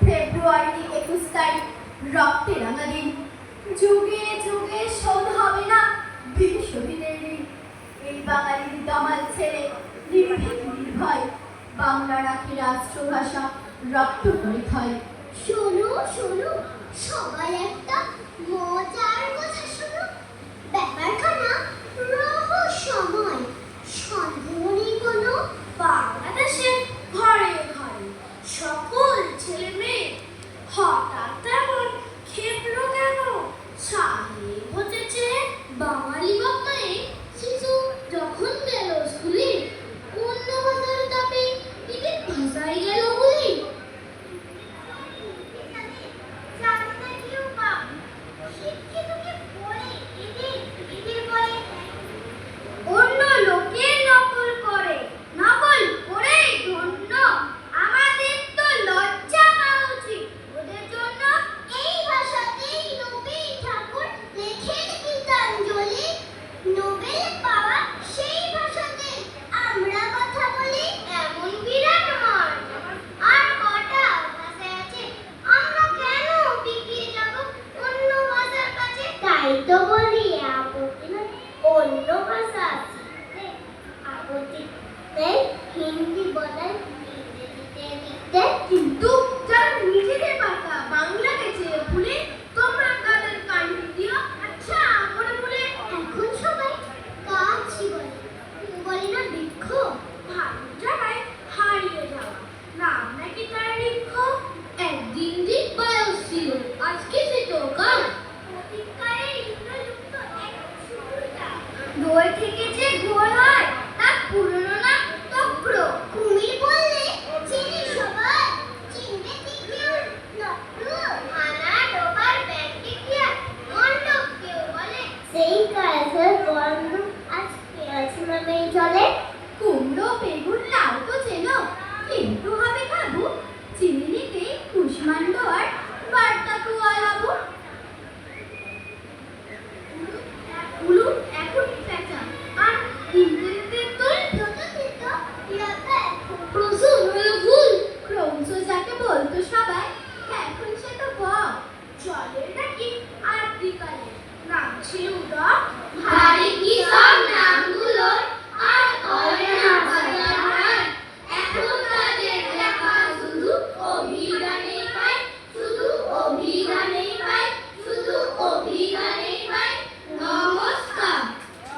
ফেব্রুয়ারি 21 তারিখ রক্তে রাঙা দিন। যুগে যুগে শোধ হবে না বীর শহীদের ঋণ। এই বাঙালির দমাল ছেলে নির্ভীক নির্ভয়, বাংলা রাখে রাষ্ট্রভাষা, রক্ত পরিক্ষয়। শোনো শোনো, সবাই একটা মজার কথা শোনো। ব্যাপারখানা রহস্যময়, সন্দেহ নেই কোনো। বাংলাদেশের ঘরে ঘরে সকল ছেলে মেয়ে হঠাৎ তেমন খেপলো কেন? সাহেব হতেছে বাঙালি বাপ্পায়ে শিশু যখন গেল স্কুলে, অন্য ভাষার তাপে এদের ভাষায় গেল বলে। অন্য লোকের নকল করে, নকল করে ধন্য। আমাদের তো লজ্জা পাওয়া উচিত ওদের জন্য। এই ভাষাতেই নবী ঠাকুর লেখেন গীতাঞ্জলি। নোবেল পাওয়া সেই ভাষাতে আমরা কথা বলি। এমন বিরাট মাঠ আর কটা ভাষায় আছে, আমরা কেন বিকিয়ে যাব অন্য ভাষার কাছে? তাই তো বলি আপত্তি নয় অন্য ভাষা শিখতে, আপত্তি নেই হিন্দি বলেন ইংরেজিতে লিখতে। কিন্তু যারা নিজেদের ভাষা বাংলাকে চেয়ে ভুলে, তোমরা তাদের কান্ডি দিও আচ্ছা করে বলে। এখন সবাই কাছি বলে, বলে না বৃক্ষ। ভালো জায়গায় হারিয়ে যাওয়া নাম নাকি তার বৃক্ষ। একদিন দিন বয়স ছিল, আজকে সে তো কাল। অতীতকালের ইন্দ্রযুক্ত এক সুরটা দই থেকে যে ঘোল হয় তা পুরনো না তক্র। কুমির বললে চিনি সবাই, চিনবে কি কেউ নট্টু? আনা ডোবার ব্যাকটেরিয়া মণ্ডপ কেউ বলে। সেই কাজের বন্ধ আজ পেঁয়াজ নামেই চলে। কুমড়ো বেগুন লাউ তো চেনো, কিন্তু হবে খাবো চিনি নিতে কুষ্মাণ্ড আর বার্তা তো আলাবো।